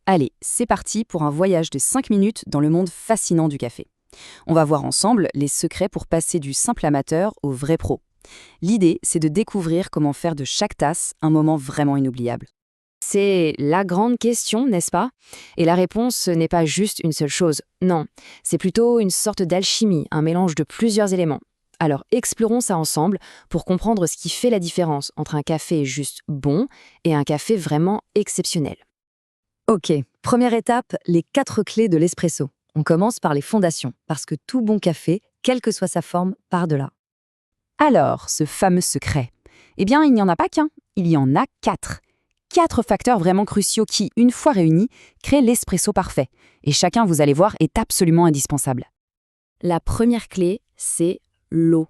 Allez, c'est parti pour un voyage de 5 minutes dans le monde fascinant du café. On va voir ensemble les secrets pour passer du simple amateur au vrai pro. L'idée, c'est de découvrir comment faire de chaque tasse un moment vraiment inoubliable. C'est la grande question, n'est-ce pas? Et la réponse n'est pas juste une seule chose. Non, c'est plutôt une sorte d'alchimie, un mélange de plusieurs éléments. Alors explorons ça ensemble pour comprendre ce qui fait la différence entre un café juste bon et un café vraiment exceptionnel. Ok, première étape, les 4 clés de l'espresso. On commence par les fondations, parce que tout bon café, quelle que soit sa forme, part de là. Alors, ce fameux secret. Eh bien, il n'y en a pas qu'un, il y en a 4. 4 facteurs vraiment cruciaux qui, une fois réunis, créent l'espresso parfait. Et chacun, vous allez voir, est absolument indispensable. La première clé, c'est l'eau.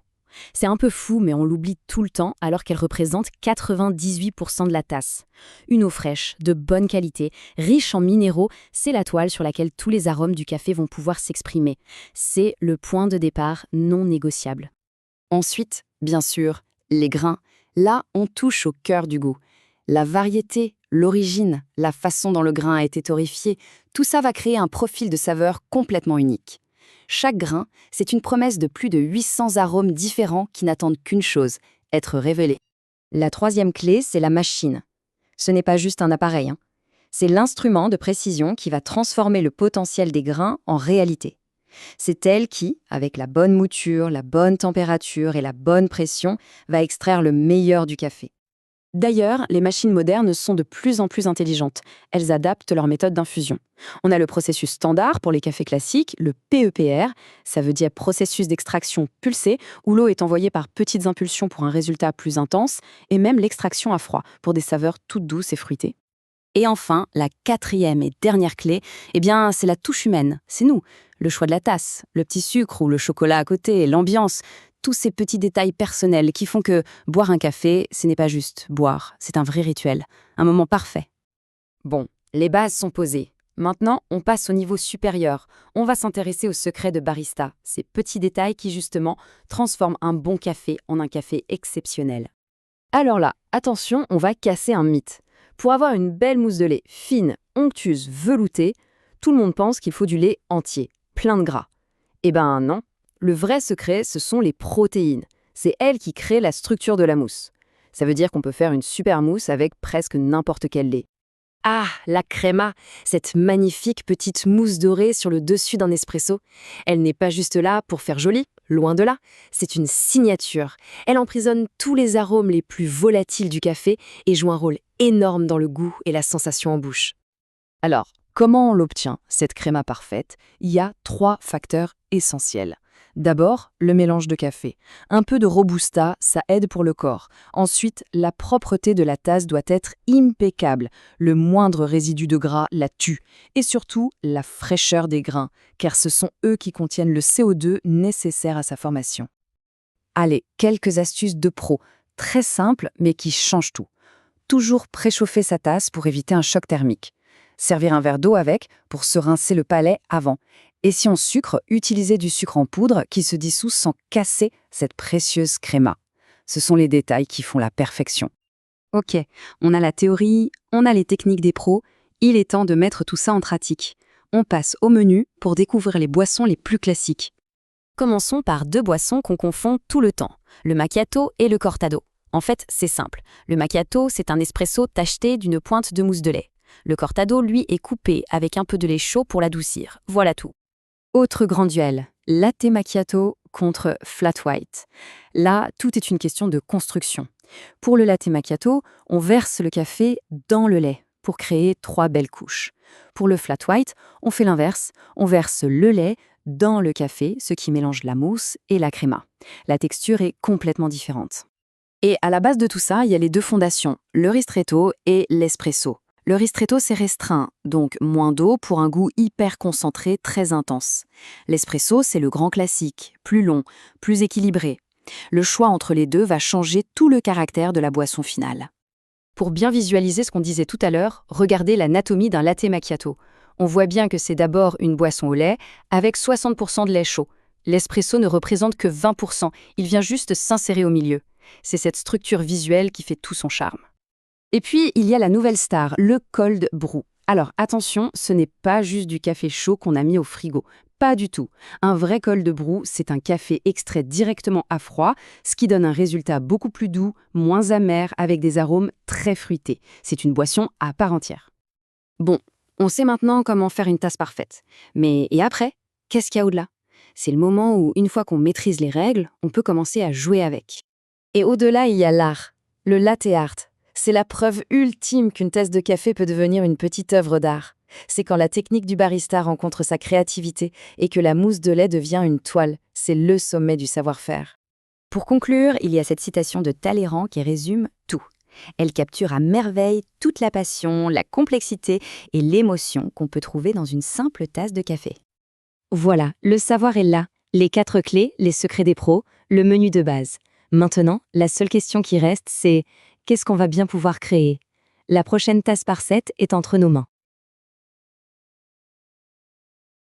C'est un peu fou, mais on l'oublie tout le temps alors qu'elle représente 98% de la tasse. Une eau fraîche, de bonne qualité, riche en minéraux, c'est la toile sur laquelle tous les arômes du café vont pouvoir s'exprimer. C'est le point de départ non négociable. Ensuite, bien sûr, les grains. Là, on touche au cœur du goût. La variété, l'origine, la façon dont le grain a été torréfié, tout ça va créer un profil de saveur complètement unique. Chaque grain, c'est une promesse de plus de 800 arômes différents qui n'attendent qu'une chose, être révélés. La troisième clé, c'est la machine. Ce n'est pas juste un appareil, hein. C'est l'instrument de précision qui va transformer le potentiel des grains en réalité. C'est elle qui, avec la bonne mouture, la bonne température et la bonne pression, va extraire le meilleur du café. D'ailleurs, les machines modernes sont de plus en plus intelligentes. Elles adaptent leur méthode d'infusion. On a le processus standard pour les cafés classiques, le PEPR, ça veut dire processus d'extraction pulsé, où l'eau est envoyée par petites impulsions pour un résultat plus intense, et même l'extraction à froid, pour des saveurs toutes douces et fruitées. Et enfin, la quatrième et dernière clé, eh bien, c'est la touche humaine, c'est nous. Le choix de la tasse, le petit sucre ou le chocolat à côté, l'ambiance, tous ces petits détails personnels qui font que boire un café, ce n'est pas juste boire, c'est un vrai rituel, un moment parfait. Bon, les bases sont posées. Maintenant, on passe au niveau supérieur. On va s'intéresser aux secrets de barista, ces petits détails qui, justement, transforment un bon café en un café exceptionnel. Alors là, attention, on va casser un mythe. Pour avoir une belle mousse de lait fine, onctueuse, veloutée, tout le monde pense qu'il faut du lait entier, plein de gras. Eh ben non, le vrai secret, ce sont les protéines. C'est elles qui créent la structure de la mousse. Ça veut dire qu'on peut faire une super mousse avec presque n'importe quel lait. Ah, la crema, cette magnifique petite mousse dorée sur le dessus d'un espresso. Elle n'est pas juste là pour faire joli, loin de là. C'est une signature. Elle emprisonne tous les arômes les plus volatiles du café et joue un rôle énorme dans le goût et la sensation en bouche. Alors, comment on l'obtient, cette créma parfaite? Il y a 3 facteurs essentiels. D'abord, le mélange de café. Un peu de robusta, ça aide pour le corps. Ensuite, la propreté de la tasse doit être impeccable. Le moindre résidu de gras la tue. Et surtout, la fraîcheur des grains, car ce sont eux qui contiennent le CO2 nécessaire à sa formation. Allez, quelques astuces de pro, très simples mais qui changent tout. Toujours préchauffer sa tasse pour éviter un choc thermique. Servir un verre d'eau avec pour se rincer le palais avant. Et si on sucre, utiliser du sucre en poudre qui se dissout sans casser cette précieuse créma. Ce sont les détails qui font la perfection. Ok, on a la théorie, on a les techniques des pros, il est temps de mettre tout ça en pratique. On passe au menu pour découvrir les boissons les plus classiques. Commençons par 2 boissons qu'on confond tout le temps, le macchiato et le cortado. En fait, c'est simple. Le macchiato, c'est un espresso tacheté d'une pointe de mousse de lait. Le cortado, lui, est coupé avec un peu de lait chaud pour l'adoucir. Voilà tout. Autre grand duel, latte macchiato contre flat white. Là, tout est une question de construction. Pour le latte macchiato, on verse le café dans le lait pour créer 3 belles couches. Pour le flat white, on fait l'inverse, on verse le lait dans le café, ce qui mélange la mousse et la créma. La texture est complètement différente. Et à la base de tout ça, il y a les 2 fondations, le ristretto et l'espresso. Le ristretto, c'est restreint, donc moins d'eau pour un goût hyper concentré, très intense. L'espresso, c'est le grand classique, plus long, plus équilibré. Le choix entre les deux va changer tout le caractère de la boisson finale. Pour bien visualiser ce qu'on disait tout à l'heure, regardez l'anatomie d'un latte macchiato. On voit bien que c'est d'abord une boisson au lait, avec 60% de lait chaud. L'espresso ne représente que 20%, il vient juste s'insérer au milieu. C'est cette structure visuelle qui fait tout son charme. Et puis, il y a la nouvelle star, le cold brew. Alors attention, ce n'est pas juste du café chaud qu'on a mis au frigo. Pas du tout. Un vrai col de brou, c'est un café extrait directement à froid, ce qui donne un résultat beaucoup plus doux, moins amer, avec des arômes très fruités. C'est une boisson à part entière. Bon, on sait maintenant comment faire une tasse parfaite. Mais et après, qu'est-ce qu'il y a au-delà? C'est le moment où, une fois qu'on maîtrise les règles, on peut commencer à jouer avec. Et au-delà, il y a l'art, le latte art. C'est la preuve ultime qu'une tasse de café peut devenir une petite œuvre d'art. C'est quand la technique du barista rencontre sa créativité et que la mousse de lait devient une toile. C'est le sommet du savoir-faire. Pour conclure, il y a cette citation de Talleyrand qui résume tout. Elle capture à merveille toute la passion, la complexité et l'émotion qu'on peut trouver dans une simple tasse de café. Voilà, le savoir est là. Les 4 clés, les secrets des pros, le menu de base. Maintenant, la seule question qui reste, c'est qu'est-ce qu'on va bien pouvoir créer? La prochaine tasse par 7 est entre nos mains.